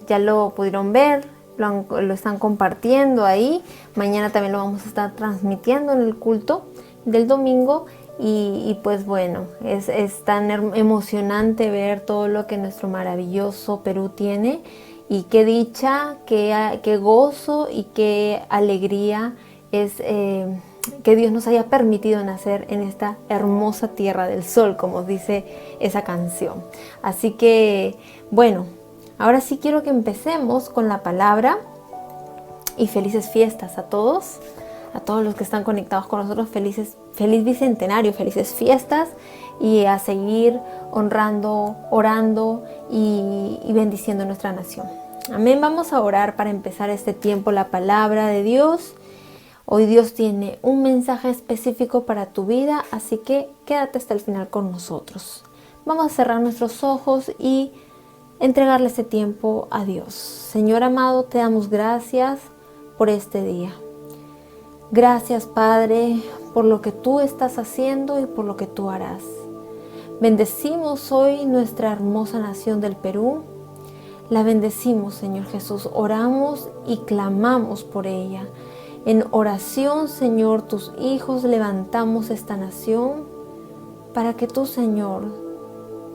ya lo pudieron ver, lo están compartiendo ahí. Mañana también lo vamos a estar transmitiendo en el culto del domingo. Y pues bueno, es tan emocionante ver todo lo que nuestro maravilloso Perú tiene. Y qué dicha, qué gozo y qué alegría es que Dios nos haya permitido nacer en esta hermosa tierra del sol, como dice esa canción. Así que, bueno, ahora sí quiero que empecemos con la palabra. Y felices fiestas a todos los que están conectados con nosotros. Feliz bicentenario, felices fiestas, y a seguir honrando, orando y bendiciendo nuestra nación. Amén. Vamos a orar para empezar este tiempo, la palabra de Dios. Hoy Dios tiene un mensaje específico para tu vida, así que quédate hasta el final con nosotros. Vamos a cerrar nuestros ojos y entregarle este tiempo a Dios. Señor amado, te damos gracias por este día. Gracias, Padre, por lo que tú estás haciendo y por lo que tú harás. Bendecimos hoy nuestra hermosa nación del Perú. La bendecimos, Señor Jesús. Oramos y clamamos por ella. En oración, Señor, tus hijos levantamos esta nación para que tú, Señor,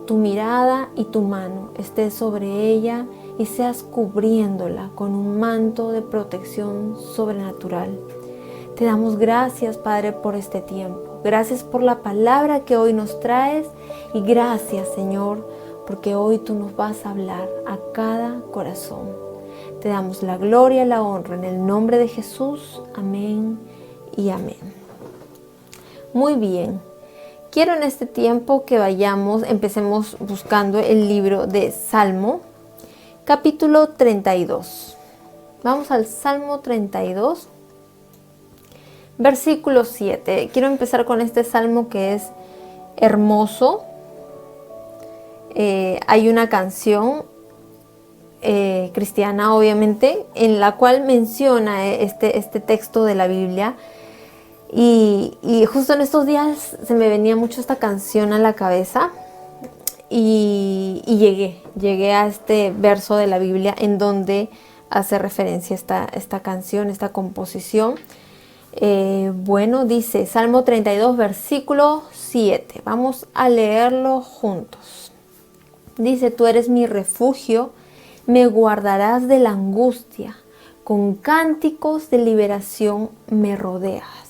tu mirada y tu mano esté sobre ella y seas cubriéndola con un manto de protección sobrenatural. Te damos gracias, Padre, por este tiempo. Gracias por la palabra que hoy nos traes y gracias, Señor, porque hoy tú nos vas a hablar a cada corazón. Te damos la gloria y la honra en el nombre de Jesús. Amén y amén. Muy bien. Quiero en este tiempo que empecemos buscando el libro de Salmo, capítulo 32. Vamos al Salmo 32, versículo 7. Quiero empezar con este salmo que es hermoso. Hay una canción cristiana, obviamente, en la cual menciona este texto de la Biblia. Y justo en estos días se me venía mucho esta canción a la cabeza y llegué a este verso de la Biblia en donde hace referencia esta canción, esta composición. Bueno, dice Salmo 32, versículo 7. Vamos a leerlo juntos. Dice: tú eres mi refugio, me guardarás de la angustia, con cánticos de liberación me rodearás.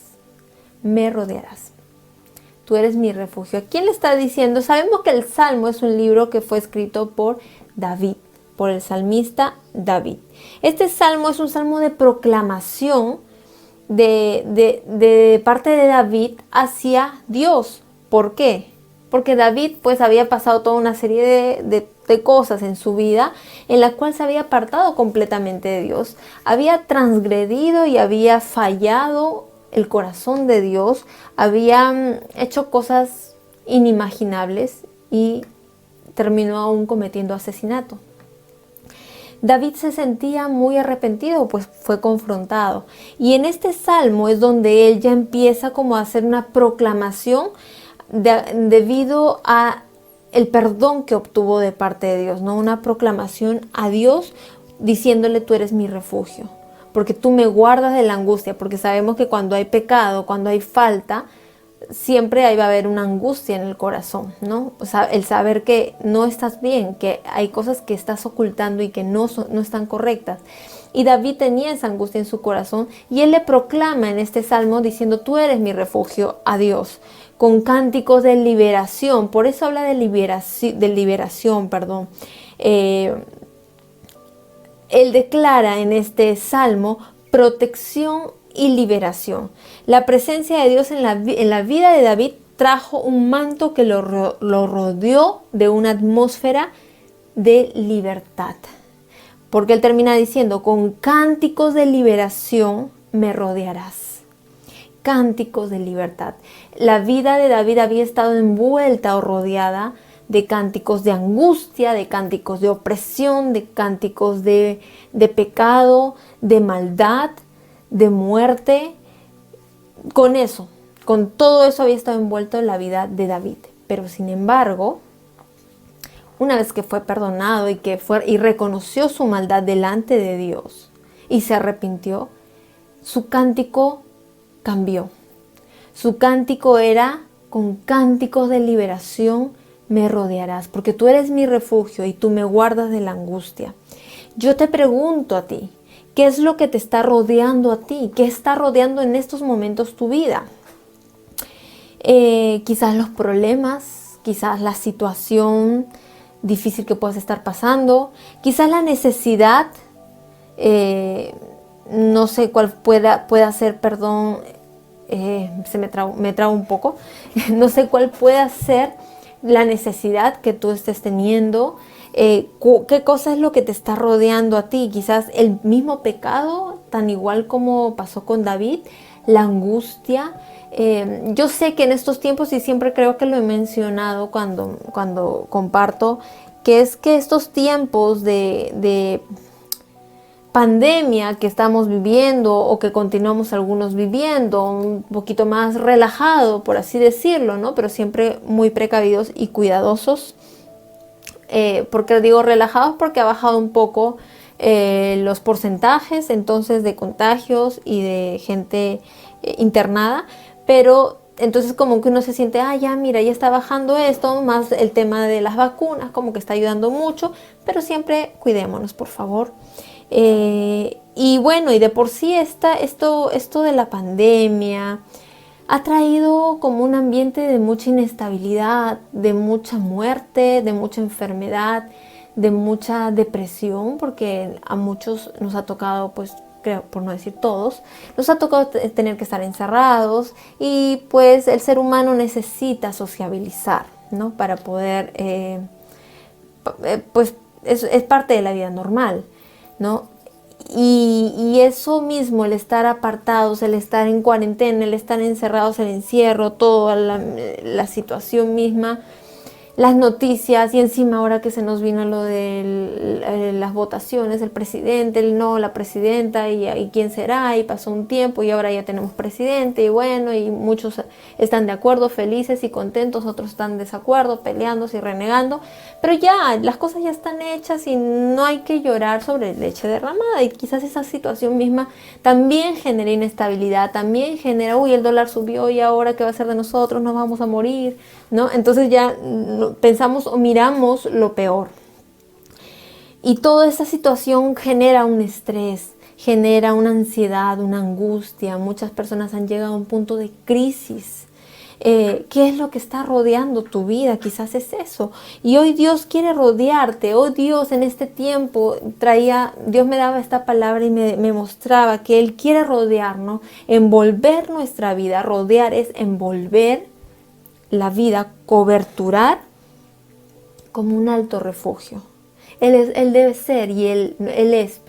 Tú eres mi refugio. ¿A quién le está diciendo? Sabemos que el Salmo es un libro que fue escrito por David, por el salmista David. Este salmo es un salmo de proclamación de parte de David hacia Dios. ¿Por qué? Porque David pues había pasado toda una serie de cosas en su vida en la cual se había apartado completamente de Dios. Había transgredido y había fallado el corazón de Dios, había hecho cosas inimaginables y terminó aún cometiendo asesinato. David se sentía muy arrepentido, pues fue confrontado. Y en este salmo es donde él ya empieza como a hacer una proclamación debido a el perdón que obtuvo de parte de Dios, ¿no? Una proclamación a Dios diciéndole: tú eres mi refugio, porque tú me guardas de la angustia, porque sabemos que cuando hay pecado, cuando hay falta, siempre ahí va a haber una angustia en el corazón, ¿no? O sea, el saber que no estás bien, que hay cosas que estás ocultando y que no están correctas. Y David tenía esa angustia en su corazón y él le proclama en este salmo diciendo: tú eres mi refugio, a Dios, con cánticos de liberación. Por eso habla de liberación. Él declara en este salmo protección y liberación. La presencia de Dios en la vida de David trajo un manto que lo rodeó de una atmósfera de libertad. Porque él termina diciendo: con cánticos de liberación me rodearás. Cánticos de libertad. La vida de David había estado envuelta o rodeada de cánticos de angustia, de cánticos de opresión, de cánticos de pecado, de maldad, de muerte. Con todo eso había estado envuelto en la vida de David. Pero sin embargo, una vez que fue perdonado y reconoció su maldad delante de Dios y se arrepintió, su cántico cambió. Su cántico era: con cánticos de liberación me rodearás, porque tú eres mi refugio y tú me guardas de la angustia. Yo te pregunto a ti, ¿qué es lo que te está rodeando a ti? ¿Qué está rodeando en estos momentos tu vida? Quizás los problemas, quizás la situación difícil que puedas estar pasando, quizás la necesidad, no sé cuál pueda ser, perdón, me trabo un poco, no sé cuál pueda ser la necesidad que tú estés teniendo, qué cosa es lo que te está rodeando a ti, quizás el mismo pecado, tan igual como pasó con David, la angustia. Yo sé que en estos tiempos, y siempre creo que lo he mencionado cuando comparto, que es que estos tiempos de pandemia que estamos viviendo o que continuamos algunos viviendo, un poquito más relajado, por así decirlo, ¿no? Pero siempre muy precavidos y cuidadosos. ¿Por qué digo relajados? Porque ha bajado un poco los porcentajes entonces de contagios y de gente internada, pero entonces como que uno se siente, ya mira, ya está bajando esto, más el tema de las vacunas, como que está ayudando mucho, pero siempre cuidémonos, por favor. Y bueno, y de por sí esto de la pandemia ha traído como un ambiente de mucha inestabilidad, de mucha muerte, de mucha enfermedad, de mucha depresión, porque a muchos nos ha tocado, pues creo, por no decir todos, nos ha tocado tener que estar encerrados, y pues el ser humano necesita sociabilizar, ¿no? Para poder, pues es parte de la vida normal, ¿no? Y eso mismo, el estar apartados, el estar en cuarentena, el estar encerrados, el encierro, toda la situación misma, las noticias, y encima ahora que se nos vino lo de las votaciones, el presidente, la presidenta, y quién será, y pasó un tiempo y ahora ya tenemos presidente, y bueno, y muchos están de acuerdo, felices y contentos, otros están en desacuerdo, peleándose y renegando, pero ya las cosas ya están hechas y no hay que llorar sobre leche derramada. Y quizás esa situación misma también genera inestabilidad, también genera, uy, el dólar subió y ahora qué va a ser de nosotros, nos vamos a morir, ¿no? Entonces ya pensamos o miramos lo peor. Y toda esa situación genera un estrés, genera una ansiedad, una angustia. Muchas personas han llegado a un punto de crisis. ¿Qué es lo que está rodeando tu vida? Quizás es eso. Y hoy Dios quiere rodearte. Hoy Dios en este tiempo Dios me daba esta palabra y me mostraba que Él quiere rodearnos, envolver nuestra vida. Rodear es envolver la vida, coberturar como un alto refugio. Él debe ser y Él es,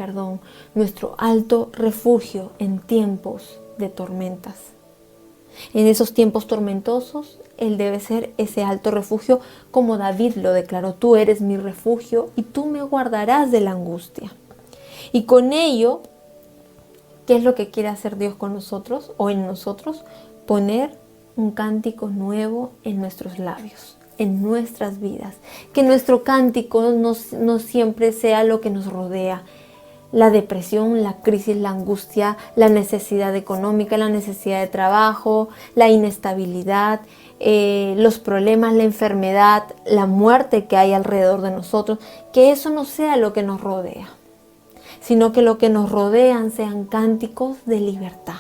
nuestro alto refugio en tiempos de tormentas. En esos tiempos tormentosos, Él debe ser ese alto refugio, como David lo declaró: tú eres mi refugio y tú me guardarás de la angustia. Y con ello, ¿qué es lo que quiere hacer Dios con nosotros o en nosotros? Poner un cántico nuevo en nuestros labios, en nuestras vidas. Que nuestro cántico no siempre sea lo que nos rodea. La depresión, la crisis, la angustia, la necesidad económica, la necesidad de trabajo, la inestabilidad, los problemas, la enfermedad, la muerte que hay alrededor de nosotros. Que eso no sea lo que nos rodea, sino que lo que nos rodean sean cánticos de libertad.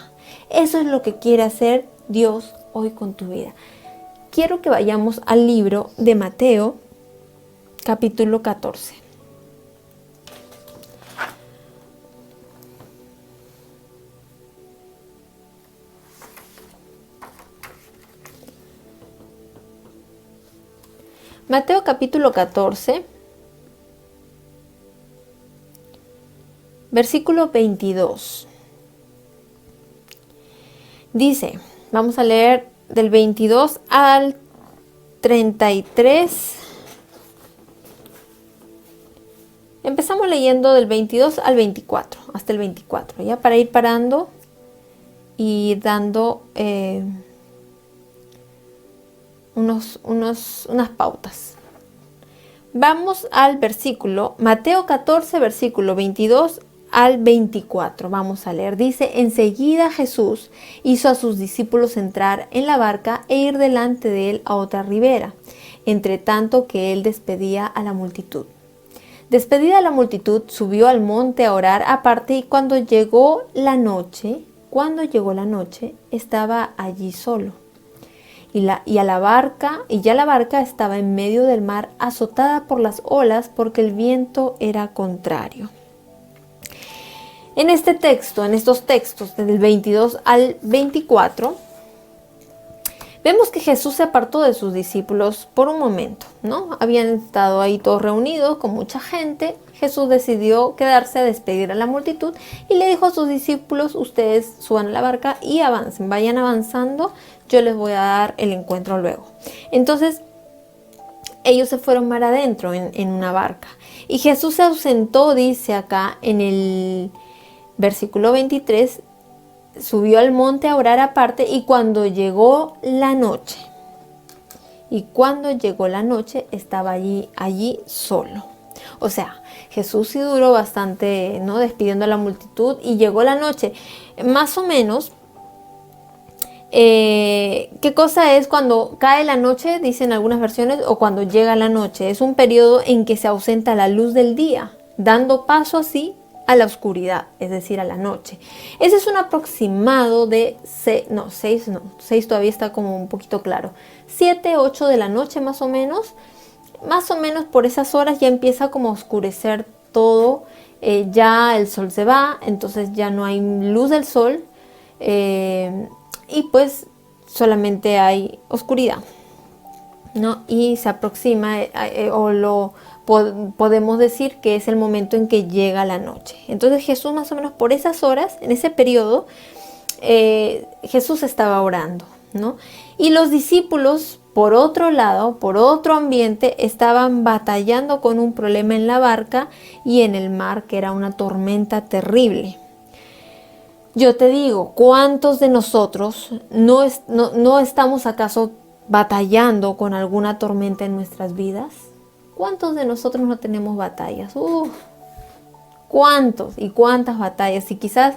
Eso es lo que quiere hacer Dios hoy con tu vida. Quiero que vayamos al libro de Mateo, capítulo 14. Mateo capítulo 14, versículo 22. Dice, vamos a leer del 22 al 33. Empezamos leyendo del 22 al 24, hasta el 24, ya para ir parando y dando unas pautas. Vamos al versículo, Mateo 14, versículo 22 al 24. Vamos a leer. Dice: enseguida Jesús hizo a sus discípulos entrar en la barca e ir delante de él a otra ribera, entre tanto que él despedía a la multitud. Despedida la multitud, subió al monte a orar aparte, y cuando llegó la noche, estaba allí solo. Ya la barca estaba en medio del mar, azotada por las olas, porque el viento era contrario. En estos textos, del 22 al 24, vemos que Jesús se apartó de sus discípulos por un momento, ¿no? Habían estado ahí todos reunidos con mucha gente. Jesús decidió quedarse a despedir a la multitud y le dijo a sus discípulos: ustedes suban a la barca y avancen, vayan avanzando, yo les voy a dar el encuentro luego. Entonces, ellos se fueron mar adentro en una barca. Y Jesús se ausentó, dice acá en el versículo 23, subió al monte a orar aparte, y cuando llegó la noche, estaba allí solo. O sea, Jesús sí duró bastante, ¿no?, despidiendo a la multitud, y llegó la noche. Más o menos, ¿qué cosa es cuando cae la noche? Dicen algunas versiones, o cuando llega la noche. Es un periodo en que se ausenta la luz del día, dando paso así a la oscuridad, es decir, a la noche. Ese es un aproximado de 6 todavía está como un poquito claro, 7, 8 de la noche más o menos por esas horas ya empieza como a oscurecer todo, ya el sol se va, entonces ya no hay luz del sol, y pues solamente hay oscuridad, ¿no? Y se aproxima podemos decir que es el momento en que llega la noche. Entonces Jesús, más o menos por esas horas, en ese periodo, Jesús estaba orando, ¿no? Y los discípulos, por otro lado, por otro ambiente, estaban batallando con un problema en la barca y en el mar, que era una tormenta terrible. Yo te digo, ¿cuántos de nosotros no estamos acaso batallando con alguna tormenta en nuestras vidas? ¿Cuántos de nosotros no tenemos batallas? ¿Cuántos y cuántas batallas? Y quizás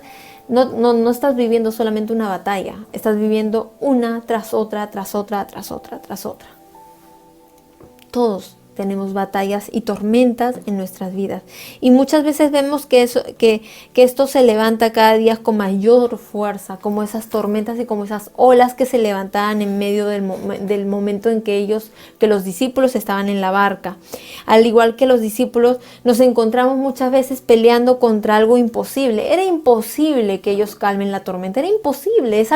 no estás viviendo solamente una batalla, estás viviendo una tras otra, tras otra, tras otra, tras otra. Todos tenemos batallas y tormentas en nuestras vidas. Y muchas veces vemos que esto se levanta cada día con mayor fuerza, como esas tormentas y como esas olas que se levantaban en medio del momento en que los discípulos estaban en la barca. Al igual que los discípulos, nos encontramos muchas veces peleando contra algo imposible. Era imposible que ellos calmen la tormenta, era imposible. Es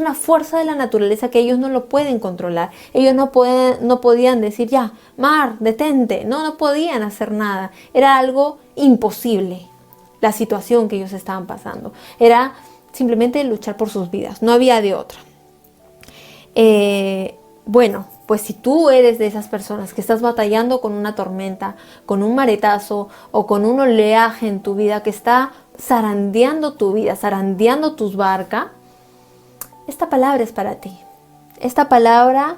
una fuerza de la naturaleza que ellos no lo pueden controlar. Ellos no podían decir: ya, mar, detente. No podían hacer nada. Era algo imposible la situación que ellos estaban pasando. Era simplemente luchar por sus vidas. No había de otra. Bueno, pues si tú eres de esas personas que estás batallando con una tormenta, con un maretazo o con un oleaje en tu vida que está zarandeando tu vida, zarandeando tus barcas, esta palabra es para ti. Esta palabra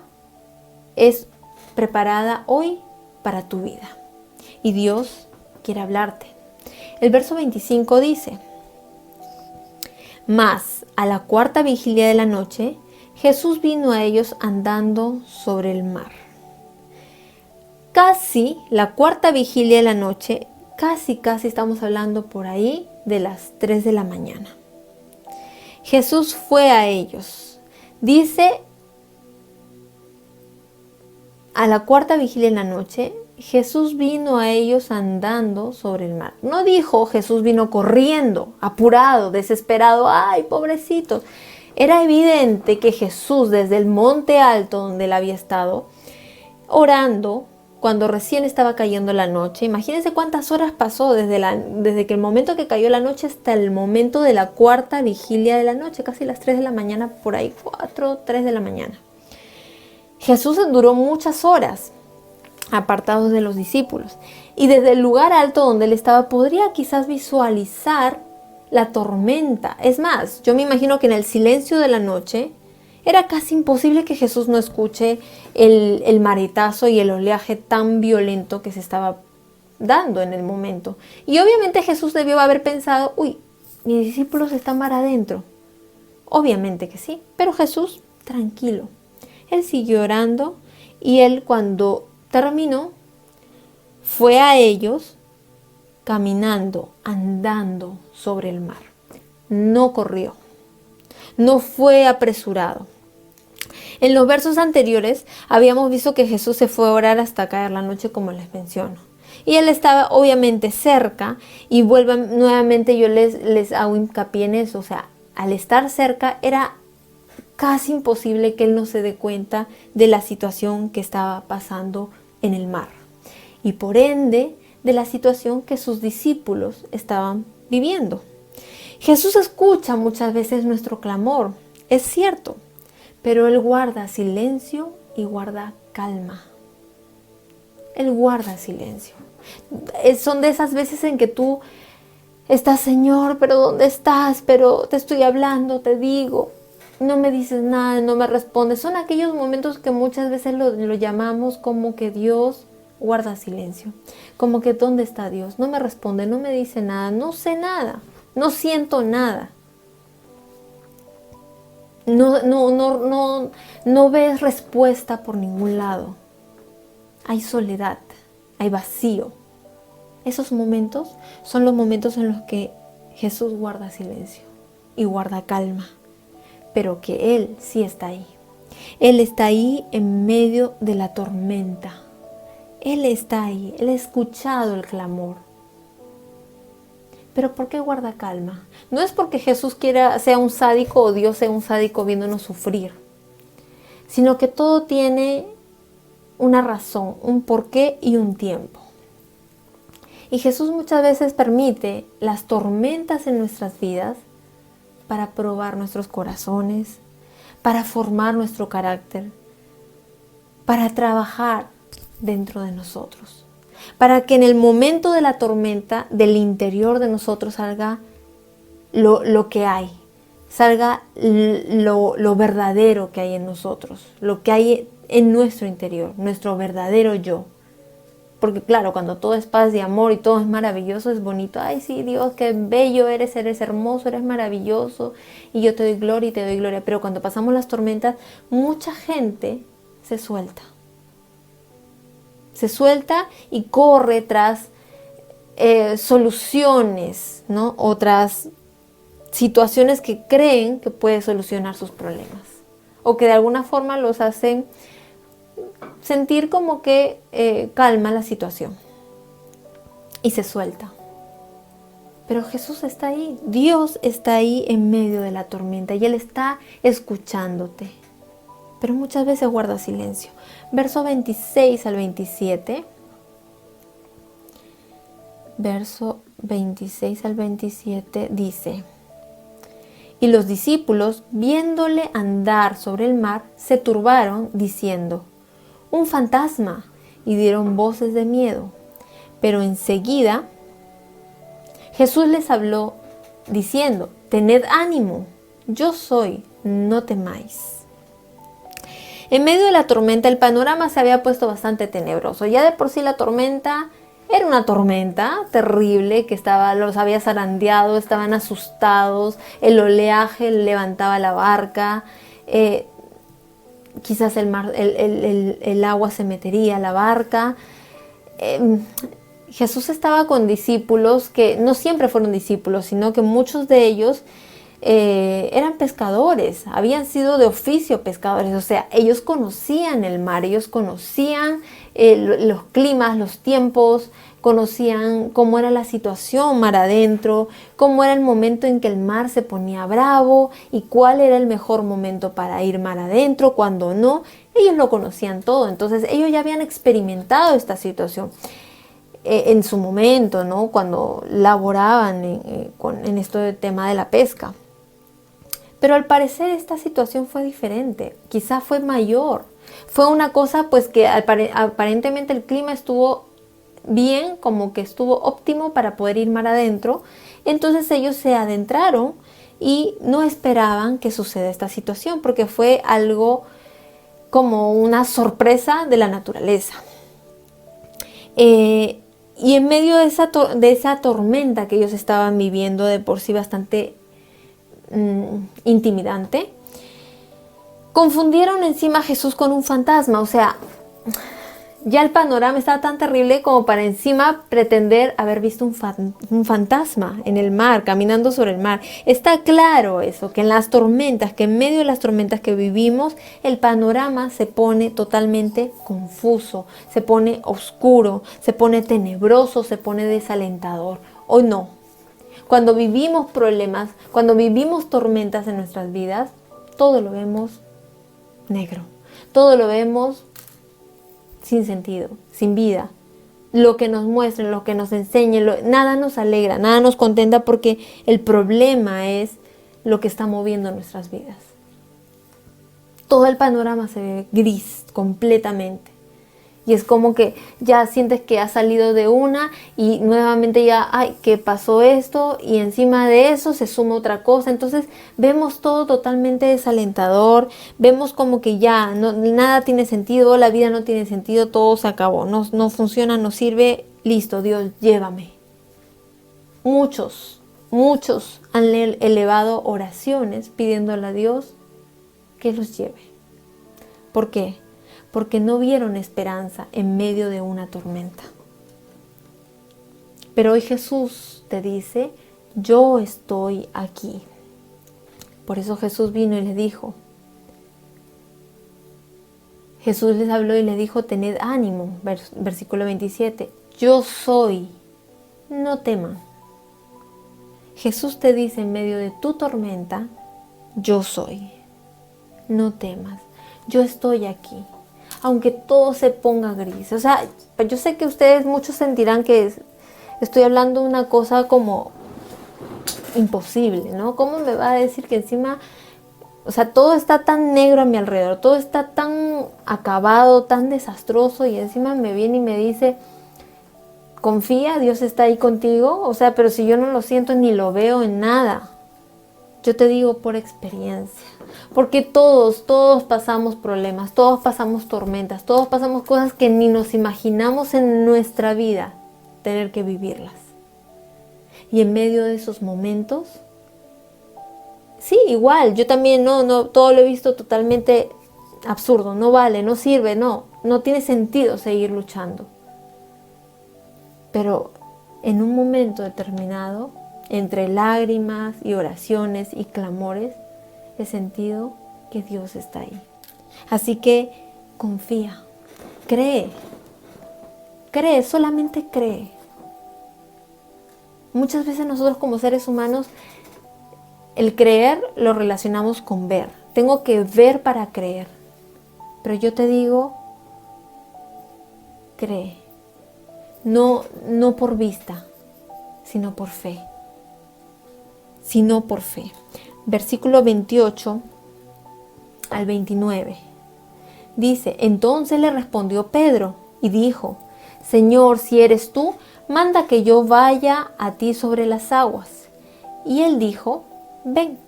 es preparada hoy para tu vida. Y Dios quiere hablarte. El verso 25 dice: mas a la cuarta vigilia de la noche, Jesús vino a ellos andando sobre el mar. Casi la cuarta vigilia de la noche, casi estamos hablando por ahí de las 3 de la mañana. Jesús fue a ellos. Dice: a la cuarta vigilia de la noche, Jesús vino a ellos andando sobre el mar. No dijo Jesús vino corriendo, apurado, desesperado. ¡Ay, pobrecito! Era evidente que Jesús, desde el monte alto donde él había estado orando, cuando recién estaba cayendo la noche, imagínense cuántas horas pasó desde que el momento que cayó la noche hasta el momento de la cuarta vigilia de la noche, casi las 3 de la mañana, por ahí 4, 3 de la mañana. Jesús duró muchas horas apartados de los discípulos, y desde el lugar alto donde él estaba podría quizás visualizar la tormenta. Es más, yo me imagino que en el silencio de la noche Era casi imposible que Jesús no escuche el maretazo y el oleaje tan violento que se estaba dando en el momento. Y obviamente Jesús debió haber pensado, uy, mis discípulos están mar adentro. Obviamente que sí, pero Jesús, tranquilo. Él siguió orando y él cuando terminó, fue a ellos caminando, andando sobre el mar. No corrió, no fue apresurado. En los versos anteriores habíamos visto que Jesús se fue a orar hasta caer la noche, como les menciono. Y él estaba obviamente cerca, y nuevamente yo les hago hincapié en eso. O sea, al estar cerca era casi imposible que él no se dé cuenta de la situación que estaba pasando en el mar. Y por ende, de la situación que sus discípulos estaban viviendo. Jesús escucha muchas veces nuestro clamor, es cierto, pero Él guarda silencio y guarda calma. Él guarda silencio. Son de esas veces en que tú estás, Señor, pero ¿dónde estás? Pero te estoy hablando, te digo, no me dices nada, no me respondes. Son aquellos momentos que muchas veces lo llamamos como que Dios guarda silencio. Como que ¿dónde está Dios? No me responde, no me dice nada, no sé nada, no siento nada. No ves respuesta por ningún lado. Hay soledad, hay vacío. Esos momentos son los momentos en los que Jesús guarda silencio y guarda calma, pero que Él sí está ahí. Él está ahí en medio de la tormenta. Él está ahí, Él ha escuchado el clamor. Pero ¿por qué guarda calma? No es porque Jesús sea un sádico o Dios sea un sádico viéndonos sufrir, sino que todo tiene una razón, un porqué y un tiempo. Y Jesús muchas veces permite las tormentas en nuestras vidas para probar nuestros corazones, para formar nuestro carácter, para trabajar dentro de nosotros, para que en el momento de la tormenta del interior de nosotros salga lo que hay, salga lo verdadero que hay en nosotros, lo que hay en nuestro interior, nuestro verdadero yo. Porque claro, cuando todo es paz y amor y todo es maravilloso, es bonito. Ay, sí, Dios, qué bello eres hermoso, eres maravilloso. Y yo te doy gloria y te doy gloria. Pero cuando pasamos las tormentas, mucha gente se suelta. Se suelta y corre tras soluciones, ¿no? Otras situaciones que creen que puede solucionar sus problemas. O que de alguna forma los hacen sentir como que calma la situación y se suelta. Pero Jesús está ahí, Dios está ahí en medio de la tormenta y Él está escuchándote. Pero muchas veces guarda silencio. Verso 26 al 27. Verso 26 al 27 dice: Y los discípulos, viéndole andar sobre el mar, se turbaron, diciendo: un fantasma, y dieron voces de miedo. Pero enseguida Jesús les habló diciendo: tened ánimo, yo soy, no temáis. En medio de la tormenta el panorama se había puesto bastante tenebroso. Ya de por sí la tormenta era una tormenta terrible que los había zarandeado, estaban asustados, el oleaje levantaba la barca, quizás el agua se metería a la barca. Jesús estaba con discípulos que no siempre fueron discípulos, sino que muchos de ellos eran pescadores, habían sido de oficio pescadores. O sea, ellos conocían el mar, ellos conocían los climas, los tiempos, conocían cómo era la situación mar adentro, cómo era el momento en que el mar se ponía bravo y cuál era el mejor momento para ir mar adentro, cuando no. Ellos lo conocían todo, entonces ellos ya habían experimentado esta situación en su momento, ¿no? Cuando laboraban en esto del tema de la pesca. Pero al parecer esta situación fue diferente, quizá fue mayor. Fue una cosa pues que aparentemente el clima estuvo bien, como que estuvo óptimo para poder ir mar adentro. Entonces ellos se adentraron y no esperaban que suceda esta situación porque fue algo como una sorpresa de la naturaleza. Y en medio de esa tormenta que ellos estaban viviendo, de por sí bastante intimidante, confundieron encima a Jesús con un fantasma. O sea, ya el panorama estaba tan terrible como para encima pretender haber visto un fantasma en el mar, caminando sobre el mar. Está claro eso, que en las tormentas, que en medio de las tormentas que vivimos, el panorama se pone totalmente confuso, se pone oscuro, se pone tenebroso, se pone desalentador. Hoy no. Cuando vivimos problemas, cuando vivimos tormentas en nuestras vidas, todo lo vemos negro, todo lo vemos sin sentido, sin vida. Lo que nos muestren, lo que nos enseñen, nada nos alegra, nada nos contenta, porque el problema es lo que está moviendo nuestras vidas. Todo el panorama se ve gris completamente. Y es como que ya sientes que has salido de una y nuevamente ya, ay, ¿qué pasó esto? Y encima de eso se suma otra cosa. Entonces vemos todo totalmente desalentador. Vemos como que ya nada tiene sentido, la vida no tiene sentido, todo se acabó. No funciona, no sirve. Listo, Dios, llévame. Muchos han elevado oraciones pidiéndole a Dios que los lleve. ¿Por qué? Porque no vieron esperanza en medio de una tormenta. Pero hoy Jesús te dice, yo estoy aquí. Por eso Jesús vino y les dijo, Jesús les habló y les dijo, tened ánimo, versículo 27, yo soy, no teman. Jesús te dice en medio de tu tormenta, yo soy, no temas, yo estoy aquí. Aunque todo se ponga gris. O sea, yo sé que ustedes muchos sentirán que estoy hablando de una cosa como imposible, ¿no? ¿Cómo me va a decir que encima, o sea, todo está tan negro a mi alrededor, todo está tan acabado, tan desastroso, y encima me viene y me dice, confía, Dios está ahí contigo? O sea, pero si yo no lo siento ni lo veo en nada. Yo te digo por experiencia, porque todos pasamos problemas, todos pasamos tormentas, todos pasamos cosas que ni nos imaginamos en nuestra vida tener que vivirlas. Y en medio de esos momentos, sí, igual, yo también no todo lo he visto totalmente absurdo, no vale, no sirve, no tiene sentido seguir luchando. Pero en un momento determinado, entre lágrimas y oraciones y clamores, he sentido que Dios está ahí. Así que confía, cree, solamente cree. Muchas veces nosotros como seres humanos, el creer lo relacionamos con ver. Tengo que ver para creer. Pero yo te digo, cree. No por vista, sino por fe. Sino por fe. Versículo 28 al 29. Dice, entonces le respondió Pedro y dijo, Señor, si eres tú, manda que yo vaya a ti sobre las aguas. Y él dijo, ven.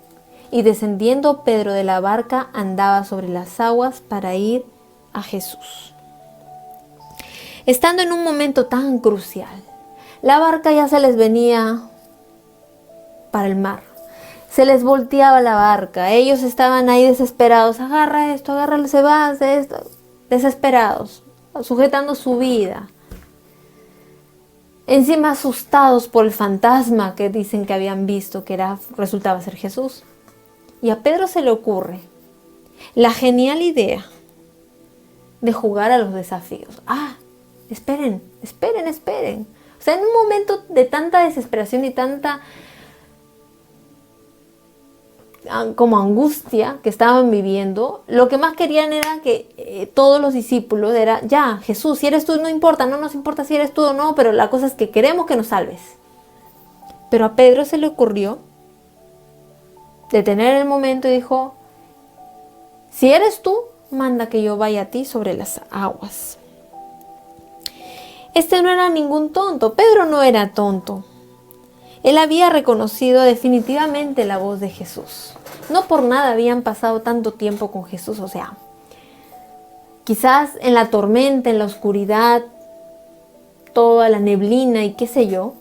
Y descendiendo Pedro de la barca, andaba sobre las aguas para ir a Jesús. Estando en un momento tan crucial, la barca ya se les venía para el mar. Se les volteaba la barca. Ellos estaban ahí desesperados. Agarra esto, agárralo, se va, hace esto. Desesperados, sujetando su vida. Encima asustados por el fantasma que dicen que habían visto, que resultaba ser Jesús. Y a Pedro se le ocurre la genial idea de jugar a los desafíos. Esperen. O sea, en un momento de tanta desesperación y tanta como angustia que estaban viviendo, lo que más querían era que todos los discípulos era, ya, Jesús, si eres tú, no importa, no nos importa si eres tú o no, pero la cosa es que queremos que nos salves. Pero a Pedro se le ocurrió detener el momento y dijo, si eres tú, manda que yo vaya a ti sobre las aguas. Este no era ningún tonto, Pedro no era tonto. Él había reconocido definitivamente la voz de Jesús. No por nada habían pasado tanto tiempo con Jesús, o sea, quizás en la tormenta, en la oscuridad, toda la neblina y qué sé yo,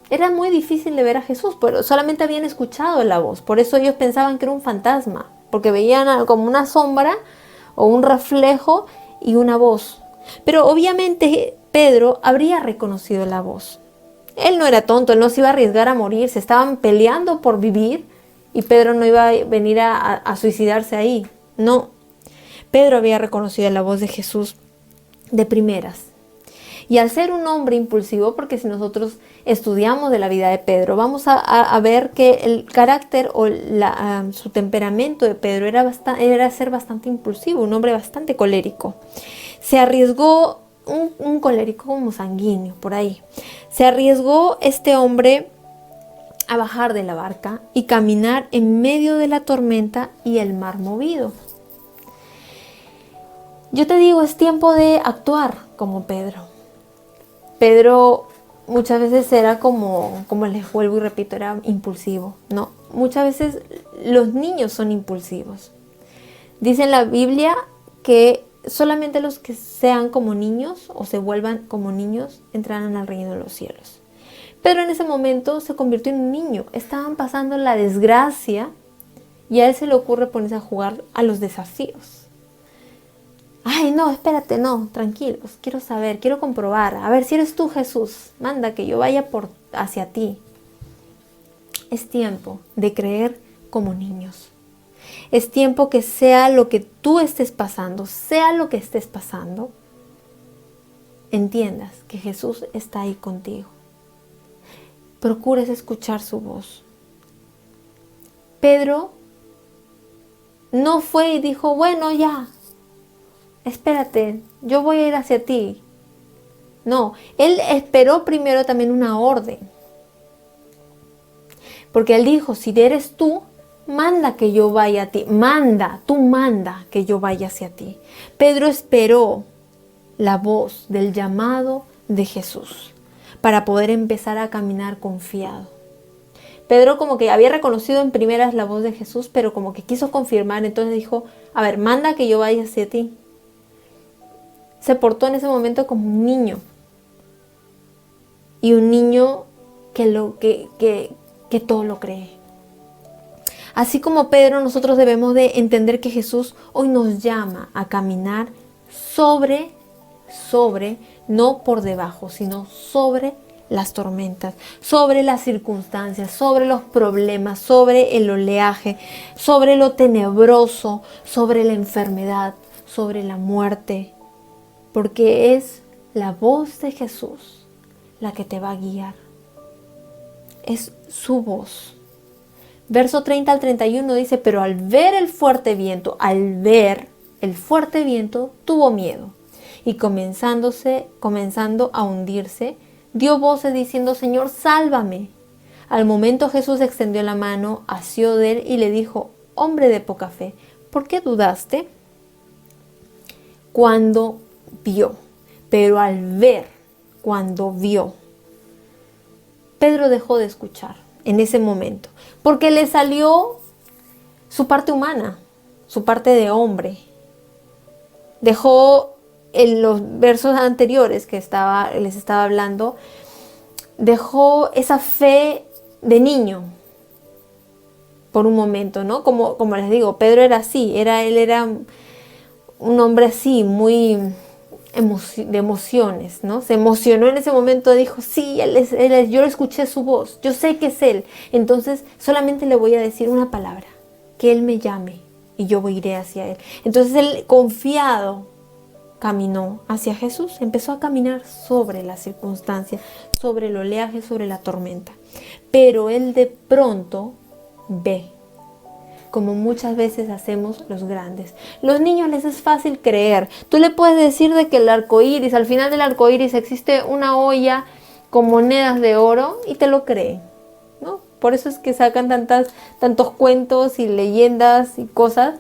era muy difícil de ver a Jesús, pero solamente habían escuchado la voz. Por eso ellos pensaban que era un fantasma, porque veían como una sombra o un reflejo y una voz. Pero obviamente Pedro habría reconocido la voz. Él no era tonto, él no se iba a arriesgar a morir, se estaban peleando por vivir y Pedro no iba a venir a suicidarse ahí. No, Pedro había reconocido la voz de Jesús de primeras. Y al ser un hombre impulsivo, porque si nosotros estudiamos de la vida de Pedro, vamos a ver que el carácter o su temperamento de Pedro era ser bastante impulsivo, un hombre bastante colérico. Se arriesgó, un colérico como sanguíneo, por ahí. Se arriesgó este hombre a bajar de la barca y caminar en medio de la tormenta y el mar movido. Yo te digo, es tiempo de actuar como Pedro. Pedro muchas veces era como les vuelvo y repito, era impulsivo. No, muchas veces los niños son impulsivos. Dice en la Biblia que solamente los que sean como niños o se vuelvan como niños entrarán al reino de los cielos. Pedro en ese momento se convirtió en un niño. Estaban pasando la desgracia y a él se le ocurre ponerse a jugar a los desafíos. Ay, no, espérate, no, tranquilos, quiero saber, quiero comprobar, a ver si eres tú, Jesús, manda que yo vaya hacia ti. Es tiempo de creer como niños. Es tiempo que sea lo que tú estés pasando, sea lo que estés pasando, entiendas que Jesús está ahí contigo. Procures escuchar su voz. Pedro no fue y dijo, bueno, ya, espérate, yo voy a ir hacia ti. No, él esperó primero también una orden. Porque él dijo, si eres tú, manda que yo vaya a ti. Tú manda que yo vaya hacia ti. Pedro esperó la voz del llamado de Jesús para poder empezar a caminar confiado. Pedro como que había reconocido en primeras la voz de Jesús, pero como que quiso confirmar, entonces dijo, a ver, manda que yo vaya hacia ti. Se portó en ese momento como un niño. Y un niño que todo lo cree. Así como Pedro, nosotros debemos de entender que Jesús hoy nos llama a caminar sobre, no por debajo, sino sobre las tormentas, sobre las circunstancias, sobre los problemas, sobre el oleaje, sobre lo tenebroso, sobre la enfermedad, sobre la muerte. Porque es la voz de Jesús la que te va a guiar. Es su voz. Verso 30 al 31 dice, pero al ver el fuerte viento, tuvo miedo. Y comenzando a hundirse, dio voces diciendo, Señor, sálvame. Al momento Jesús extendió la mano, asió de él y le dijo, hombre de poca fe, ¿por qué dudaste? Cuando vio, cuando vio, Pedro dejó de escuchar en ese momento, porque le salió su parte humana, su parte de hombre. Dejó en los versos anteriores que les estaba hablando, dejó esa fe de niño por un momento, ¿no? Como les digo, Pedro era así, él era un hombre así, muy de emociones, ¿no? Se emocionó en ese momento, dijo, sí, yo escuché su voz, yo sé que es él, entonces solamente le voy a decir una palabra, que él me llame y yo iré hacia él. Entonces él, confiado, caminó hacia Jesús, empezó a caminar sobre las circunstancias, sobre el oleaje, sobre la tormenta. Pero él de pronto ve, como muchas veces hacemos los grandes. Los niños les es fácil creer. Tú le puedes decir de que el arco iris, al final del arco iris existe una olla con monedas de oro y te lo cree, ¿no? Por eso es que sacan tantos cuentos y leyendas y cosas.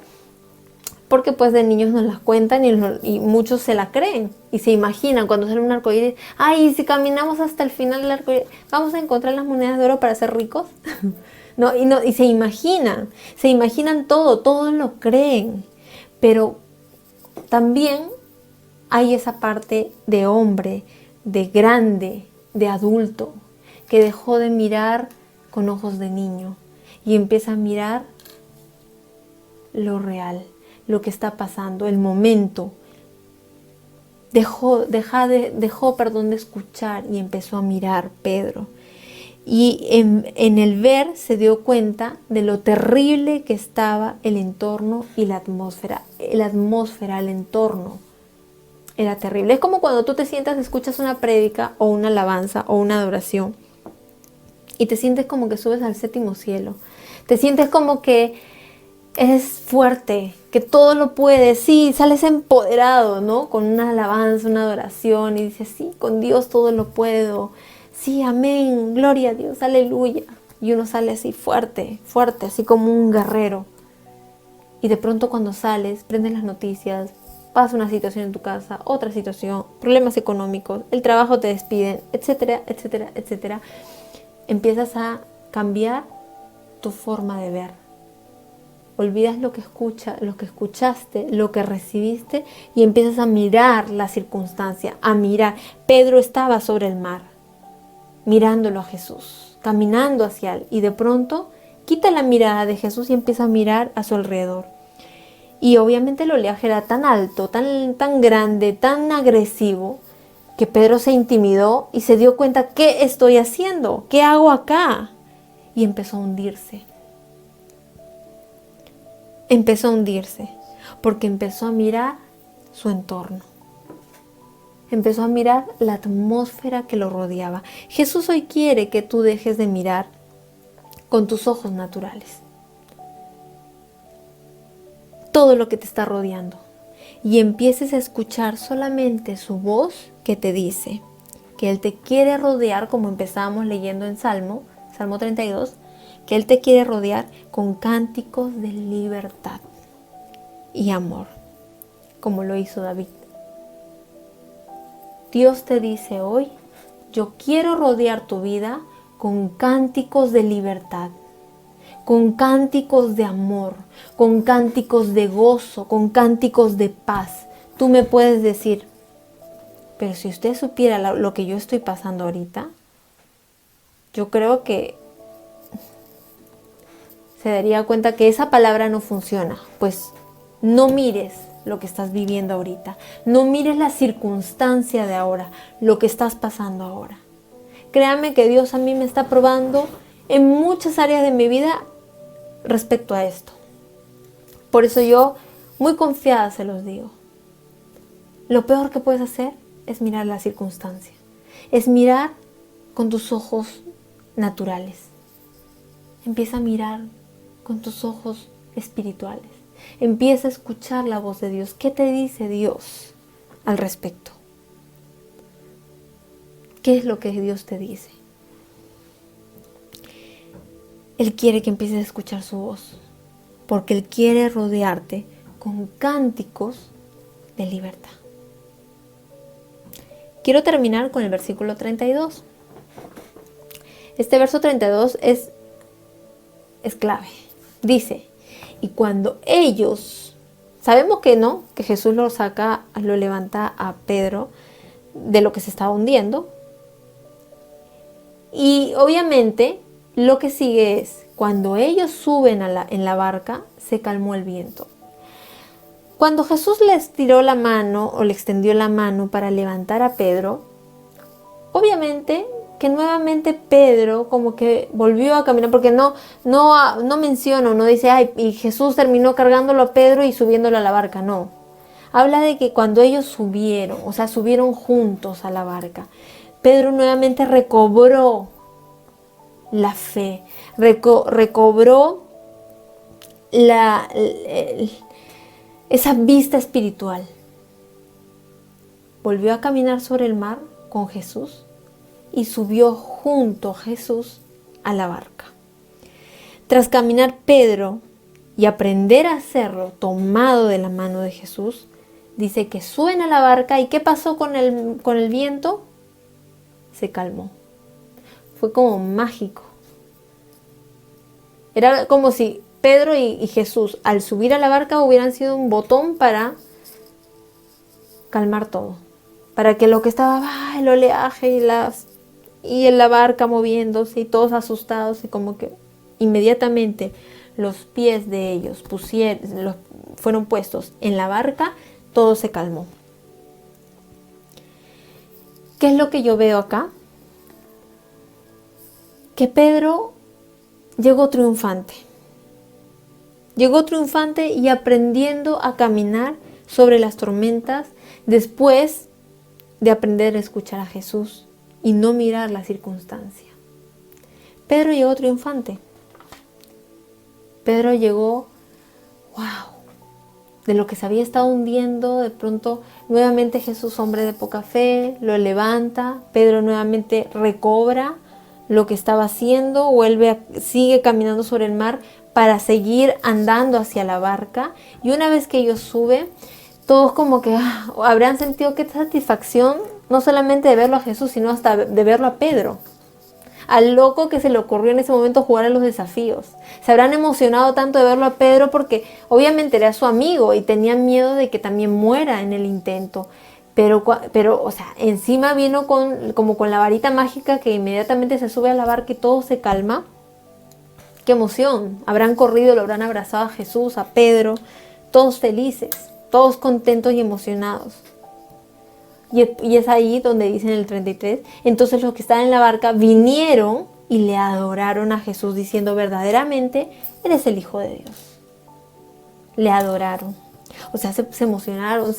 porque pues de niños nos las cuentan y muchos se la creen y se imaginan cuando sale un arcoíris, ay, si caminamos hasta el final del arcoíris, vamos a encontrar las monedas de oro para ser ricos. No, y se imaginan todo, todos lo creen, pero también hay esa parte de hombre, de grande, de adulto, que dejó de mirar con ojos de niño y empieza a mirar lo real, lo que está pasando, el momento. Dejó de escuchar y empezó a mirar Pedro. Y en el ver se dio cuenta de lo terrible que estaba el entorno y la atmósfera. La atmósfera, el entorno, era terrible. Es como cuando tú te sientas, escuchas una prédica o una alabanza o una adoración y te sientes como que subes al séptimo cielo. Te sientes como que eres fuerte, que todo lo puedes. Sí, sales empoderado, ¿no? Con una alabanza, una adoración y dices, sí, con Dios todo lo puedo. Sí, amén, gloria a Dios, aleluya. Y uno sale así fuerte, fuerte, así como un guerrero. Y de pronto cuando sales, prendes las noticias, pasa una situación en tu casa, otra situación, problemas económicos, el trabajo te despiden, etcétera, etcétera, etcétera. Empiezas a cambiar tu forma de ver. Olvidas lo que escuchaste, lo que recibiste y empiezas a mirar la circunstancia, a mirar. Pedro estaba sobre el mar, mirándolo a Jesús, caminando hacia él, y de pronto quita la mirada de Jesús y empieza a mirar a su alrededor. Y obviamente el oleaje era tan alto, tan grande, tan agresivo, que Pedro se intimidó y se dio cuenta, ¿qué estoy haciendo? ¿Qué hago acá? Y empezó a hundirse. Empezó a hundirse porque empezó a mirar su entorno. Empezó a mirar la atmósfera que lo rodeaba. Jesús hoy quiere que tú dejes de mirar con tus ojos naturales todo lo que te está rodeando y empieces a escuchar solamente su voz que te dice que Él te quiere rodear, como empezábamos leyendo en Salmo 32, que Él te quiere rodear con cánticos de libertad y amor, como lo hizo David. Dios te dice hoy, yo quiero rodear tu vida con cánticos de libertad, con cánticos de amor, con cánticos de gozo, con cánticos de paz. Tú me puedes decir, pero si usted supiera lo que yo estoy pasando ahorita, yo creo que se daría cuenta que esa palabra no funciona. Pues no mires lo que estás viviendo ahorita, no mires la circunstancia de ahora, lo que estás pasando ahora. Créame que Dios a mí me está probando en muchas áreas de mi vida respecto a esto. Por eso yo, muy confiada, se los digo. Lo peor que puedes hacer es mirar la circunstancia. Es mirar con tus ojos naturales. Empieza a mirar con tus ojos espirituales. Empieza a escuchar la voz de Dios. ¿Qué te dice Dios al respecto? ¿Qué es lo que Dios te dice? Él quiere que empieces a escuchar su voz, porque Él quiere rodearte con cánticos de libertad. Quiero terminar con el versículo 32. Este verso 32 es clave. Dice, y cuando ellos, sabemos que no, que Jesús lo levanta a Pedro de lo que se estaba hundiendo. Y obviamente lo que sigue es, cuando ellos suben en la barca, se calmó el viento. Cuando Jesús les tiró la mano o le extendió la mano para levantar a Pedro, obviamente que nuevamente Pedro como que volvió a caminar, porque no menciona, no dice, ay, y Jesús terminó cargándolo a Pedro y subiéndolo a la barca, no. Habla de que cuando ellos subieron, o sea, subieron juntos a la barca, Pedro nuevamente recobró la fe, recobró esa vista espiritual. Volvió a caminar sobre el mar con Jesús y subió junto a Jesús a la barca. Tras caminar Pedro y aprender a hacerlo tomado de la mano de Jesús, dice que suena la barca. ¿Y qué pasó con el viento? Se calmó. Fue como mágico. Era como si Pedro y Jesús al subir a la barca hubieran sido un botón para calmar todo. Para que lo que estaba, el oleaje y en la barca moviéndose y todos asustados, y como que inmediatamente los pies de ellos fueron puestos en la barca, todo se calmó. ¿Qué es lo que yo veo acá? Que Pedro llegó triunfante. Llegó triunfante y aprendiendo a caminar sobre las tormentas después de aprender a escuchar a Jesús y no mirar la circunstancia. Pedro llegó triunfante. Pedro llegó, wow, de lo que se había estado hundiendo, de pronto nuevamente Jesús, hombre de poca fe, lo levanta. Pedro nuevamente recobra lo que estaba haciendo, sigue caminando sobre el mar para seguir andando hacia la barca. Y una vez que ellos suben, todos como que habrán sentido qué satisfacción, no solamente de verlo a Jesús, sino hasta de verlo a Pedro. Al loco que se le ocurrió en ese momento jugar a los desafíos. Se habrán emocionado tanto de verlo a Pedro porque obviamente era su amigo y tenían miedo de que también muera en el intento. Pero o sea, encima vino como con la varita mágica que inmediatamente se sube a la barca y todo se calma. ¡Qué emoción! Habrán corrido, lo habrán abrazado a Jesús, a Pedro, todos felices, todos contentos y emocionados. Y es ahí donde dice en el 33, entonces los que estaban en la barca vinieron y le adoraron a Jesús diciendo, verdaderamente eres el Hijo de Dios. Le adoraron. O sea, se emocionaron,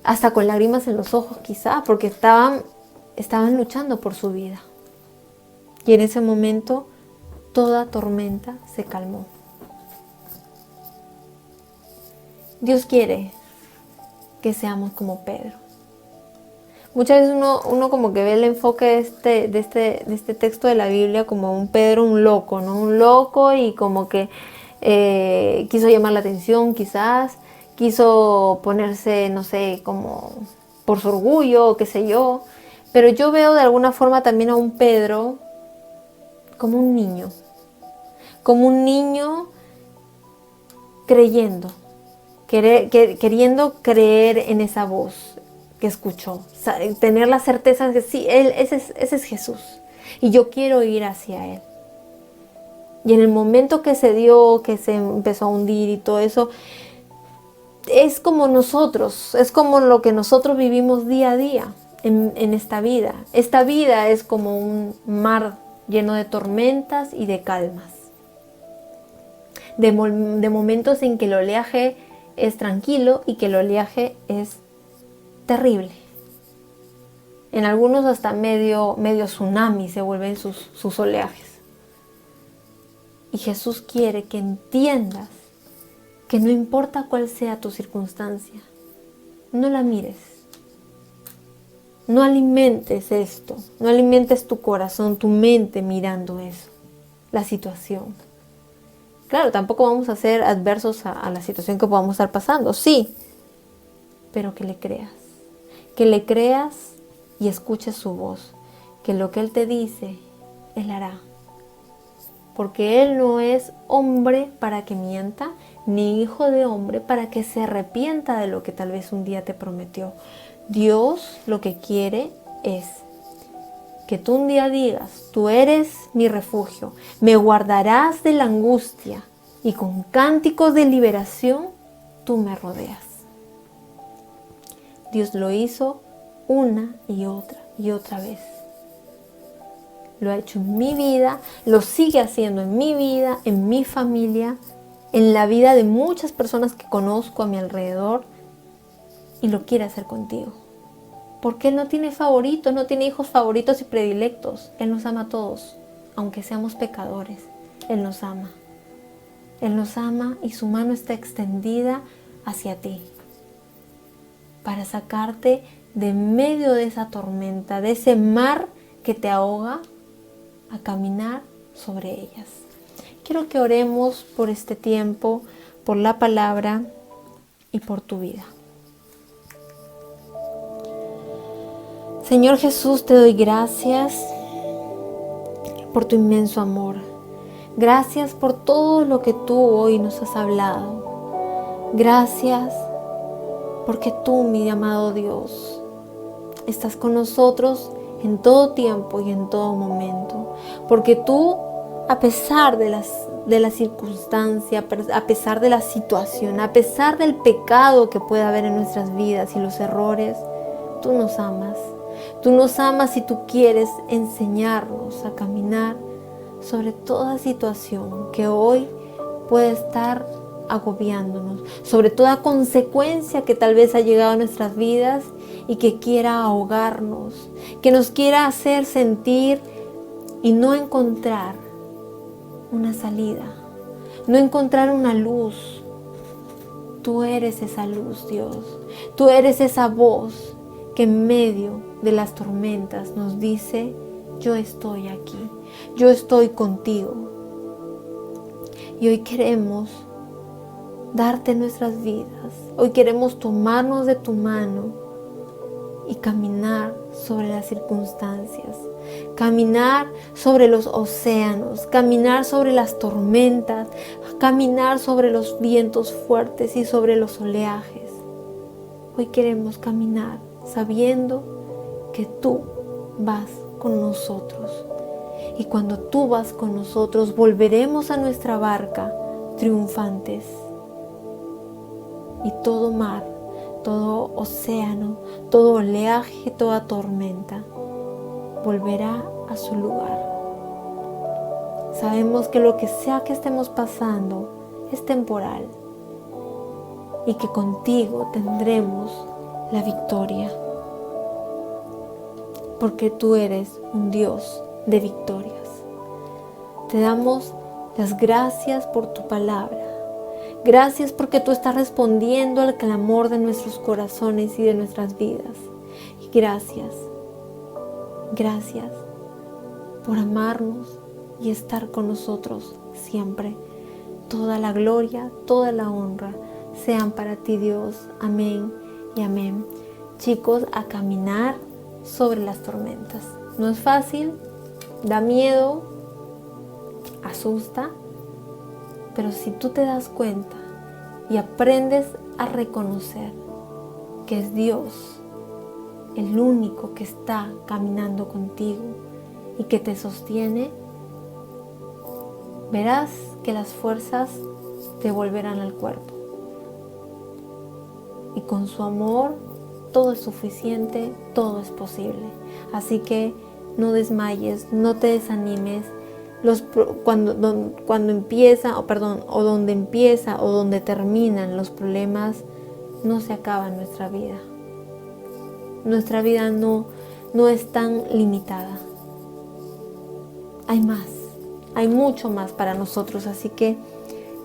hasta con lágrimas en los ojos quizá, porque estaban luchando por su vida. Y en ese momento toda tormenta se calmó. Dios quiere que seamos como Pedro. Muchas veces uno como que ve el enfoque de este texto de la Biblia como un Pedro, un loco, ¿no? Un loco y como que quiso llamar la atención quizás, quiso ponerse, no sé, como por su orgullo o qué sé yo. Pero yo veo de alguna forma también a un Pedro como un niño creyendo, queriendo creer en esa voz que escuchó, tener la certeza de que sí, ese es Jesús y yo quiero ir hacia Él. Y en el momento que se dio, que se empezó a hundir y todo eso, es como nosotros, es como lo que nosotros vivimos día a día en esta vida. Esta vida es como un mar lleno de tormentas y de calmas, de momentos en que el oleaje es tranquilo y que el oleaje es terrible. En algunos hasta medio tsunami se vuelven sus oleajes. Y Jesús quiere que entiendas que no importa cuál sea tu circunstancia, no la mires. No alimentes esto, no alimentes tu corazón, tu mente mirando eso, la situación. Claro, tampoco vamos a ser adversos a la situación que podamos estar pasando, sí, pero que le creas. Que le creas y escuches su voz, que lo que Él te dice, Él hará. Porque Él no es hombre para que mienta, ni hijo de hombre para que se arrepienta de lo que tal vez un día te prometió. Dios lo que quiere es que tú un día digas, tú eres mi refugio, me guardarás de la angustia y con cánticos de liberación tú me rodeas. Dios lo hizo una y otra vez. Lo ha hecho en mi vida, lo sigue haciendo en mi vida, en mi familia, en la vida de muchas personas que conozco a mi alrededor y lo quiere hacer contigo. Porque Él no tiene favoritos, no tiene hijos favoritos y predilectos. Él nos ama a todos, aunque seamos pecadores. Él nos ama. Él nos ama y su mano está extendida hacia ti para sacarte de medio de esa tormenta, de ese mar que te ahoga, a caminar sobre ellas. Quiero que oremos por este tiempo por la palabra y por tu vida. Señor Jesús, te doy gracias por tu inmenso amor. Gracias por todo lo que tú hoy nos has hablado. Gracias porque tú, mi amado Dios, estás con nosotros en todo tiempo y en todo momento. Porque tú, a pesar de la circunstancia, a pesar de la situación, a pesar del pecado que puede haber en nuestras vidas y los errores, tú nos amas. Tú nos amas y tú quieres enseñarnos a caminar sobre toda situación que hoy puede estar agobiándonos, sobre toda consecuencia que tal vez ha llegado a nuestras vidas y que quiera ahogarnos, que nos quiera hacer sentir y no encontrar una salida, no encontrar una luz. Tú eres esa luz, Dios. Tú eres esa voz que en medio de las tormentas nos dice: yo estoy aquí, yo estoy contigo. Y hoy queremos darte nuestras vidas. Hoy queremos tomarnos de tu mano y caminar sobre las circunstancias, caminar sobre los océanos, caminar sobre las tormentas, caminar sobre los vientos fuertes y sobre los oleajes. Hoy queremos caminar sabiendo que tú vas con nosotros. Y cuando tú vas con nosotros, volveremos a nuestra barca triunfantes. Y todo mar, todo océano, todo oleaje, toda tormenta volverá a su lugar. Sabemos que lo que sea que estemos pasando es temporal y que contigo tendremos la victoria, porque tú eres un Dios de victorias. Te damos las gracias por tu palabra. Gracias porque tú estás respondiendo al clamor de nuestros corazones y de nuestras vidas. Y gracias por amarnos y estar con nosotros siempre. Toda la gloria, toda la honra sean para ti, Dios. Amén y amén. Chicos, a caminar sobre las tormentas. No es fácil, da miedo, asusta, pero si tú te das cuenta y aprendes a reconocer que es Dios el único que está caminando contigo y que te sostiene, verás que las fuerzas te volverán al cuerpo. Y con su amor todo es suficiente, todo es posible. Así que no desmayes, no te desanimes. Cuando empieza, o donde empieza o donde terminan los problemas, no se acaba nuestra vida. Nuestra vida no es tan limitada. Hay más, hay mucho más para nosotros, así que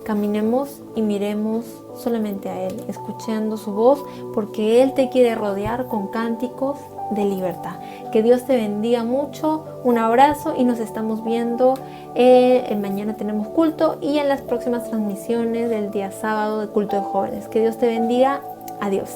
caminemos y miremos solamente a Él, escuchando su voz, porque Él te quiere rodear con cánticos de libertad. Que Dios te bendiga mucho, un abrazo y nos estamos viendo. Mañana tenemos culto y en las próximas transmisiones del día sábado de culto de jóvenes. Que Dios te bendiga. Adiós.